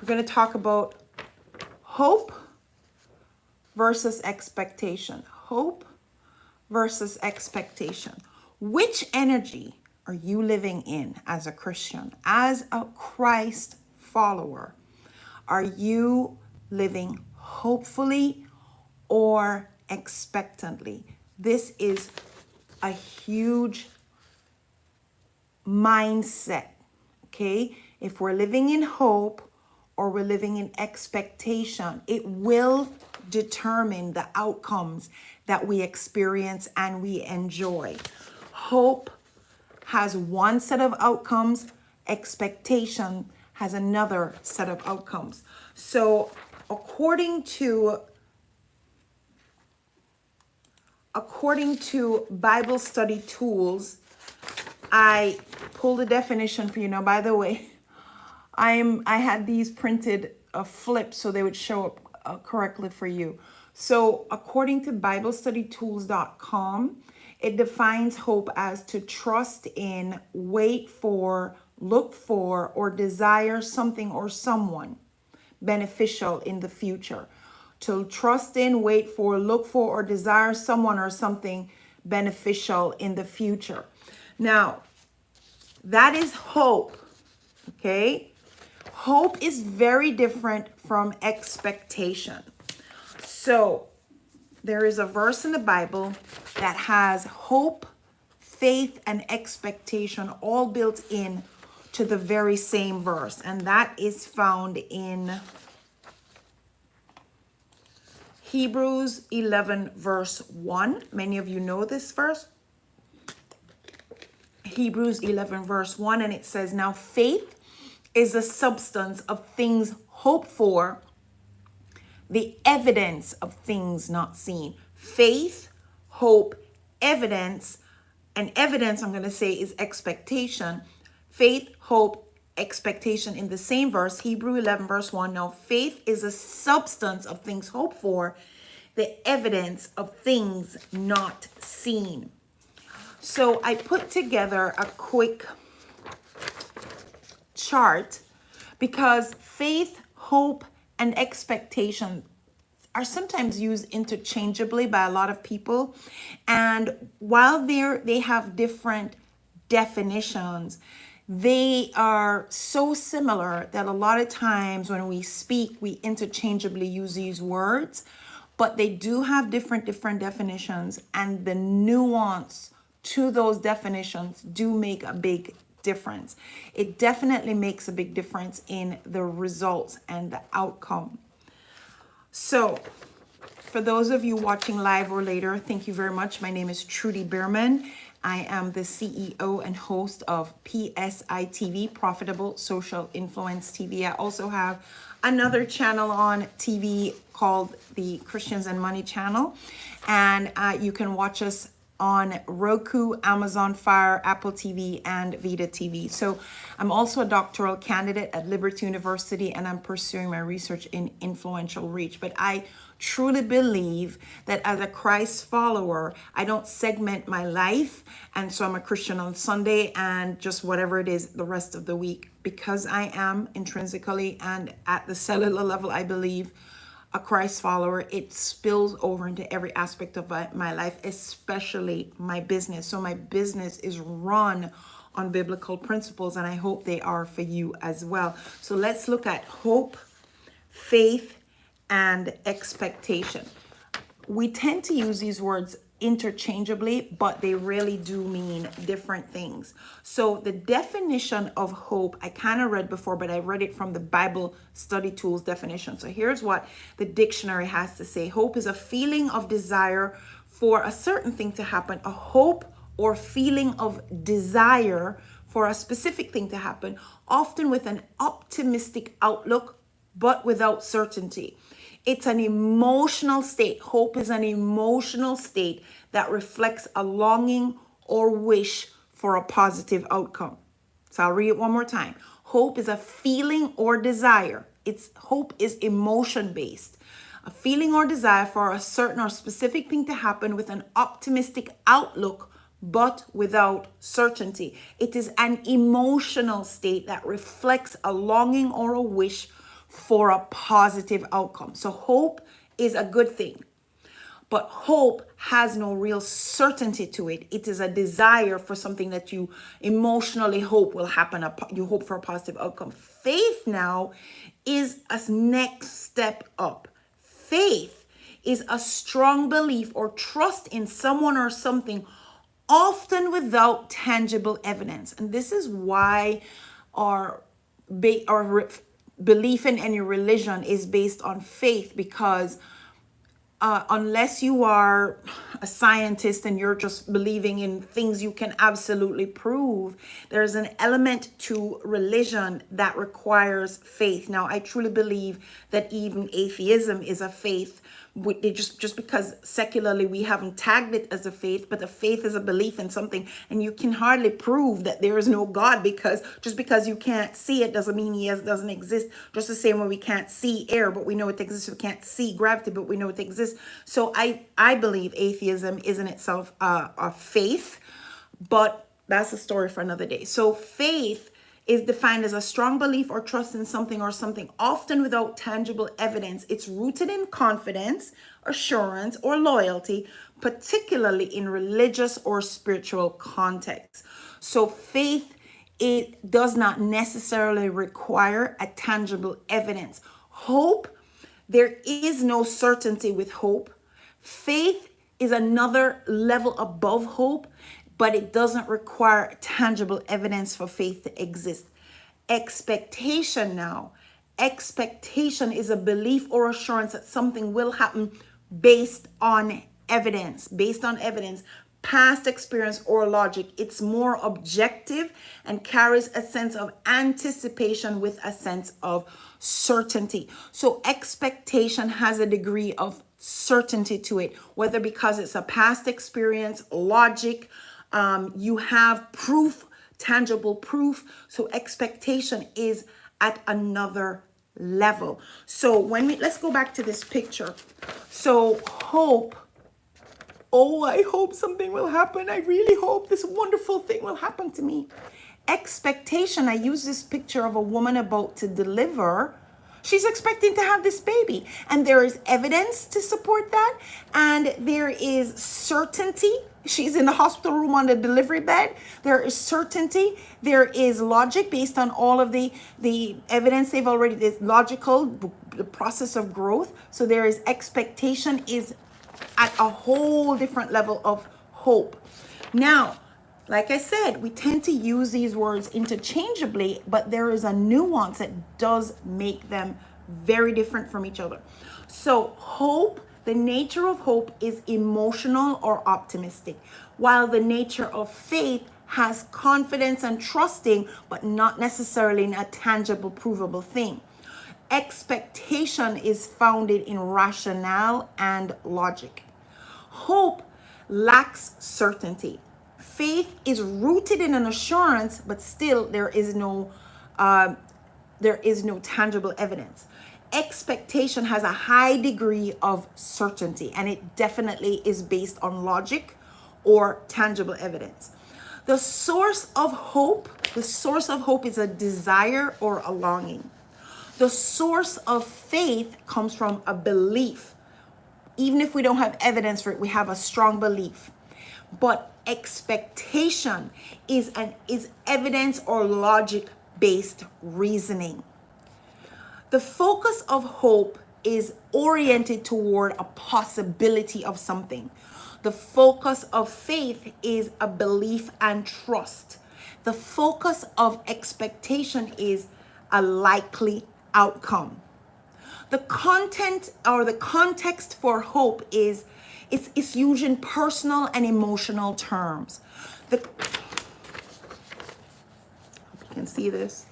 We're going to talk about hope versus expectation. Hope versus expectation. Which energy are you living in as a Christian, as a Christ follower? Are you living hopefully or expectantly? This is a huge mindset, okay? If we're living in hope or we're living in expectation, it will determine the outcomes that we experience and we enjoy. Hope has one set of outcomes, expectation has another set of outcomes. So according to Bible study tools, I pulled a definition for you. Now, by the way, I had these printed flipped so they would show up correctly for you. So according to BibleStudyTools.com, it defines hope as to trust in, wait for, look for, or desire something or someone beneficial in the future. To trust in, wait for, look for, or desire someone or something beneficial in the future. Now, that is hope, okay? Hope is very different from expectation. So, there is a verse in the Bible that has hope, faith, and expectation all built in to the very same verse. And that is found in Hebrews 11 verse 1. Many of you know this verse. Hebrews 11 verse 1, and it says, "Now faith is the substance of things hoped for, the evidence of things not seen." Faith, hope, evidence, and evidence, I'm going to say, is expectation. Faith, hope, expectation in the same verse, Hebrew 11 verse 1. Now faith is a substance of things hoped for, the evidence of things not seen. So I put together a quick chart because faith, hope, and expectation are sometimes used interchangeably by a lot of people. And while they have different definitions, they are so similar that a lot of times when we speak, we interchangeably use these words, but they do have different definitions, and the nuance to those definitions do make a big difference. It definitely makes a big difference in the results and the outcome. So for those of you watching live or later, thank you very much. My name is Trudy Bierman. I am the CEO and host of PSI TV, Profitable Social Influence TV. I also have another channel on TV called the Christians and Money channel. And you can watch us on Roku, Amazon Fire, Apple TV, and Vita TV. So I'm also a doctoral candidate at Liberty University, and I'm pursuing my research in influential reach. But I truly believe that as a Christ follower, I don't segment my life. And so I'm a Christian on Sunday and just whatever it is the rest of the week, because I am intrinsically and at the cellular level, I believe, a Christ follower. It spills over into every aspect of my life, especially my business. So my business is run on biblical principles, and I hope they are for you as well. So let's look at hope, faith, and expectation. We tend to use these words interchangeably, but they really do mean different things. So the definition of hope, I kind of read before, but I read it from the Bible Study Tools definition. So here's what the dictionary has to say. Hope is a feeling of desire for a certain thing to happen, a hope or feeling of desire for a specific thing to happen, often with an optimistic outlook, but without certainty. It's an emotional state. Hope is an emotional state that reflects a longing or wish for a positive outcome. So I'll read it one more time. Hope is a feeling or desire. Hope is emotion based. A feeling or desire for a certain or specific thing to happen with an optimistic outlook, but without certainty. It is an emotional state that reflects a longing or a wish for a positive outcome. So hope is a good thing. But hope has no real certainty to it. It is a desire for something that you emotionally hope will happen. You hope for a positive outcome. Faith now is a next step up. Faith is a strong belief or trust in someone or something, often without tangible evidence. And this is why our belief in any religion is based on faith, because unless you are a scientist and you're just believing in things you can absolutely prove, there's an element to religion that requires faith. Now, I truly believe that even atheism is a faith. Just because secularly we haven't tagged it as a faith, but a faith is a belief in something, and you can hardly prove that there is no God, because just because you can't see it doesn't mean he doesn't exist. Just the same way we can't see air, but we know it exists. We can't see gravity, but we know it exists. So I believe atheism is in itself a faith, but that's a story for another day. So faith is defined as a strong belief or trust in something or something, often without tangible evidence. It's rooted in confidence, assurance, or loyalty, particularly in religious or spiritual contexts. So faith, it does not necessarily require a tangible evidence. Hope, there is no certainty with hope. Faith is another level above hope, but it doesn't require tangible evidence for faith to exist. Expectation now. Expectation is a belief or assurance that something will happen based on evidence, past experience or logic. It's more objective and carries a sense of anticipation with a sense of certainty. So expectation has a degree of certainty to it, whether because it's a past experience, logic, you have proof, tangible proof. So expectation is at another level. So let's go back to this picture. So hope, oh, I hope something will happen. I really hope this wonderful thing will happen to me. Expectation, I use this picture of a woman about to deliver. She's expecting to have this baby, and there is evidence to support that, and there is certainty. She's in the hospital room on the delivery bed. There is certainty. There is logic based on all of the evidence they've already, it's logical, the process of growth. So there is expectation is at a whole different level of hope. Now, like I said, we tend to use these words interchangeably, but there is a nuance that does make them very different from each other. So hope, the nature of hope is emotional or optimistic, while the nature of faith has confidence and trusting, but not necessarily in a tangible, provable thing. Expectation is founded in rationale and logic. Hope lacks certainty. Faith is rooted in an assurance, but still there is no tangible evidence. Expectation has a high degree of certainty, and it definitely is based on logic or tangible evidence. The source of hope is a desire or a longing. The source of faith comes from a belief. Even if we don't have evidence for it, we have a strong belief. But expectation is evidence or logic-based reasoning. The focus of hope is oriented toward a possibility of something. The focus of faith is a belief and trust. The focus of expectation is a likely outcome. The content or the context for hope is it's used in personal and emotional terms. You can see this.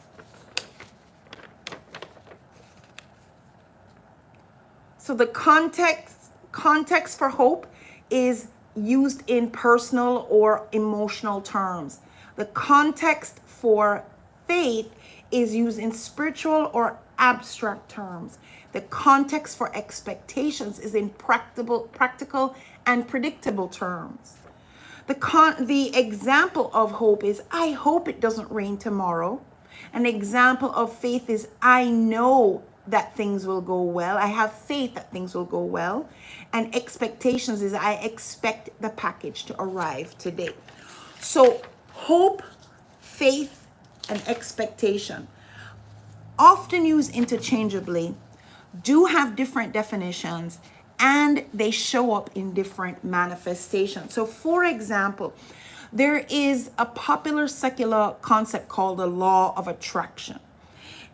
So the context for hope is used in personal or emotional terms. The context for faith is used in spiritual or abstract terms. The context for expectations is in practical and predictable terms. The example of hope is, I hope it doesn't rain tomorrow. An example of faith is, I know that things will go well. I have faith that things will go well. And expectations is I expect the package to arrive today. So hope, faith, and expectation, often used interchangeably, do have different definitions, and they show up in different manifestations. So for example, there is a popular secular concept called the law of attraction.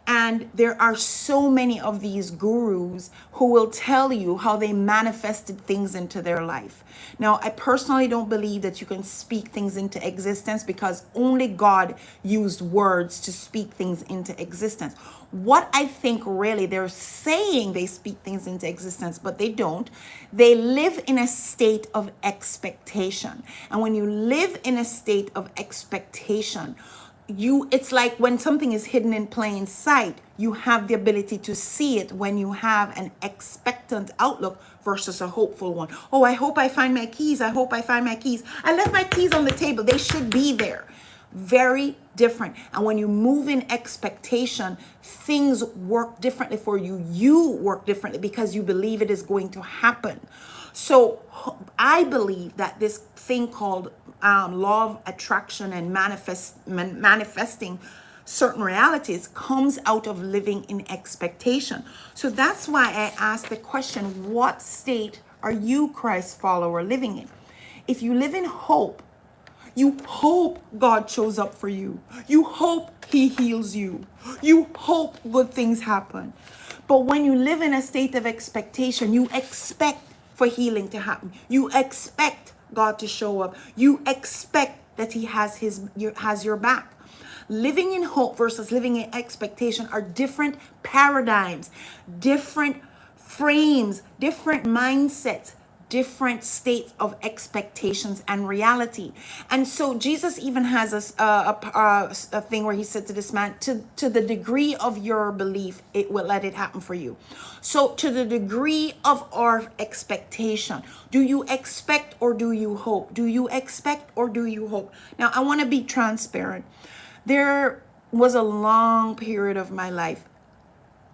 And there are so many of these gurus who will tell you how they manifested things into their life. Now, I personally don't believe that you can speak things into existence, because only God used words to speak things into existence. What I think really they're saying, they speak things into existence, but they don't. They live in a state of expectation. And when you live in a state of expectation, it's like when something is hidden in plain sight, you have the ability to see it when you have an expectant outlook versus a hopeful one. Oh, I hope I find my keys. I hope I find my keys. I left my keys on the table. They should be there. Very different. And when you move in expectation, things work differently for you. You work differently because you believe it is going to happen. So I believe that this thing called law of attraction and manifesting certain realities comes out of living in expectation. So that's why I asked the question, what state are you, Christ follower, living in? If you live in hope, you hope God shows up for you. You hope he heals you. You hope good things happen. But when you live in a state of expectation, you expect for healing to happen. You expect God to show up. You expect that he has your back. Living in hope versus living in expectation are different paradigms, different frames, different mindsets, different states of expectations and reality. And so Jesus even has a thing where he said to this man, to the degree of your belief, it will let it happen for you. So to the degree of our expectation, do you expect or do you hope? Do you expect or do you hope? Now, I want to be transparent. There was a long period of my life,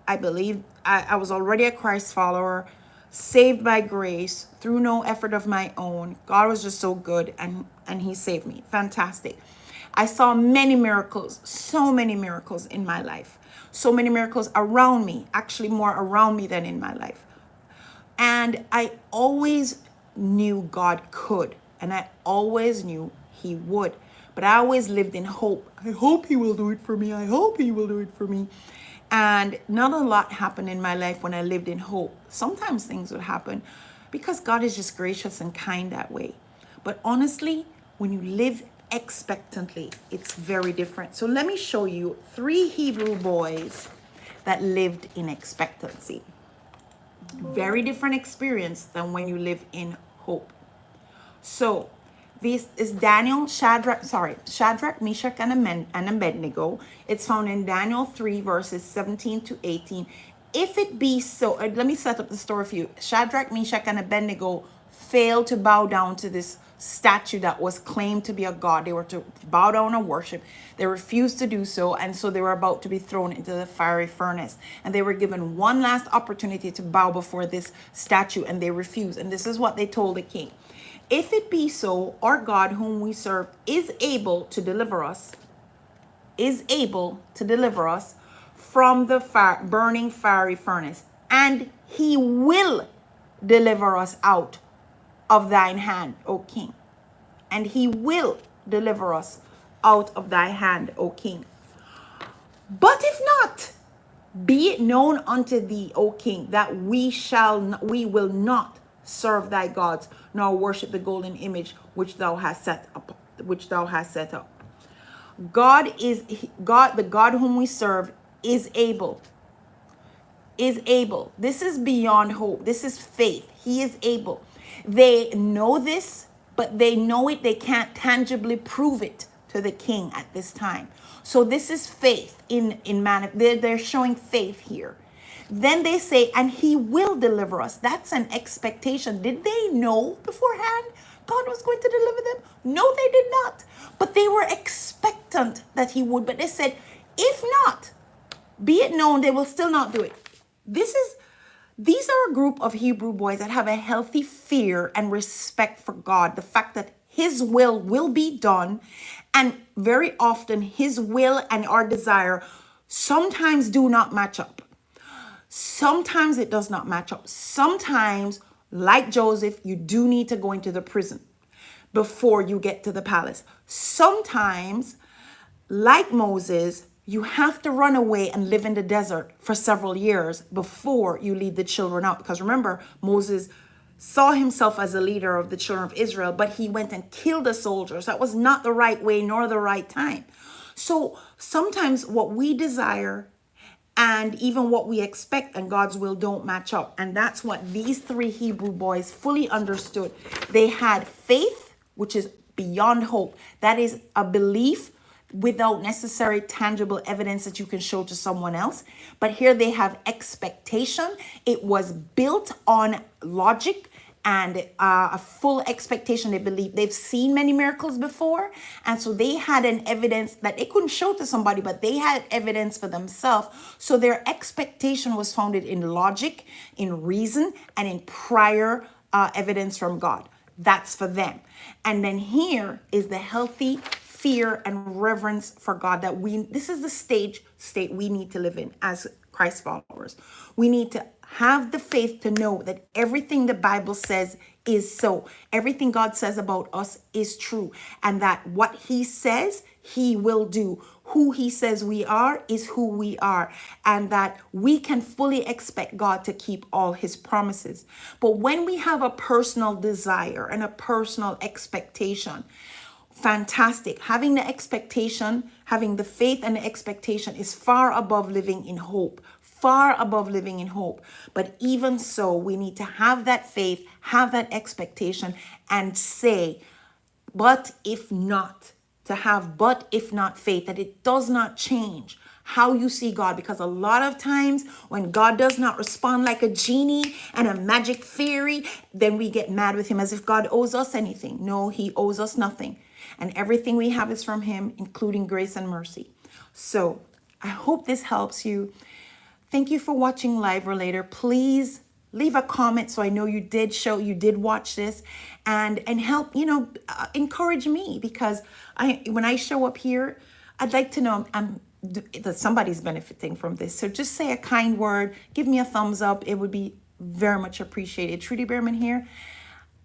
I believe I was already a Christ follower, saved by grace through no effort of my own. God was just so good, and he saved me. Fantastic. I saw many miracles, so many miracles in my life, so many miracles around me, actually more around me than in my life. And I always knew God could, and I always knew he would, but I always lived in hope. I hope he will do it for me. I hope he will do it for me. And not a lot happened in my life when I lived in hope. Sometimes things would happen because God is just gracious and kind that way. But honestly, when you live expectantly, it's very different. So let me show you 3 Hebrew boys that lived in expectancy. Very different experience than when you live in hope. So this is Shadrach, Meshach, and Abednego. It's found in Daniel 3, verses 17 to 18. If it be so, let me set up the story for you. Shadrach, Meshach, and Abednego failed to bow down to this statue that was claimed to be a god. They were to bow down and worship. They refused to do so, and so they were about to be thrown into the fiery furnace. And they were given one last opportunity to bow before this statue, and they refused. And this is what they told the king. If it be so, our God whom we serve is able to deliver us from the burning fiery furnace, and he will deliver us out of thine hand, O king. And he will deliver us out of thy hand, O king. But if not, be it known unto thee, O king, that we will not serve thy gods, nor worship the golden image which thou hast set up. God, the God whom we serve, is able. This is beyond hope. This is faith. He is able. They know this, but they know it. They can't tangibly prove it to the king at this time. So this is faith in man. They're showing faith here. Then they say, and he will deliver us. That's an expectation. Did they know beforehand God was going to deliver them? No, they did not. But they were expectant that he would. But they said, if not, be it known, they will still not do it. These are a group of Hebrew boys that have a healthy fear and respect for God. The fact that his will be done. And very often his will and our desire sometimes do not match up. Sometimes it does not match up. Sometimes, like Joseph, you do need to go into the prison before you get to the palace. Sometimes, like Moses, you have to run away and live in the desert for several years before you lead the children out. Because remember, Moses saw himself as a leader of the children of Israel, but he went and killed the soldiers. That was not the right way nor the right time. So sometimes what we desire and even what we expect and God's will don't match up. And that's what these three Hebrew boys fully understood. They had faith, which is beyond hope. That is a belief without necessary tangible evidence that you can show to someone else. But here they have expectation. It was built on logic and a full expectation. They believe they've seen many miracles before. And so they had an evidence that they couldn't show to somebody, but they had evidence for themselves. So their expectation was founded in logic, in reason, and in prior evidence from God. That's for them. And then here is the healthy fear and reverence for God that this is the state we need to live in as Christ followers. We need to have the faith to know that everything the Bible says is so. Everything God says about us is true. And that what he says, he will do. Who he says we are is who we are. And that we can fully expect God to keep all his promises. But when we have a personal desire and a personal expectation, fantastic. Having the expectation, having the faith and the expectation is far above living in hope. Far above living in hope. But even so, we need to have that faith, have that expectation, and say, but if not, to have but if not faith, that it does not change how you see God. Because a lot of times when God does not respond like a genie and a magic fairy, then we get mad with him as if God owes us anything. No, he owes us nothing. And everything we have is from him, including grace and mercy. So I hope this helps you. Thank you for watching Live or Later. Please leave a comment so I know you did watch this, and help, encourage me, because when I show up here, I'd like to know that somebody's benefiting from this. So just say a kind word, give me a thumbs up. It would be very much appreciated. Trudy Behrman here.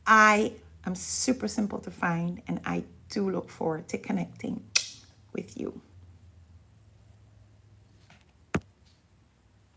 I am super simple to find, and I do look forward to connecting with you.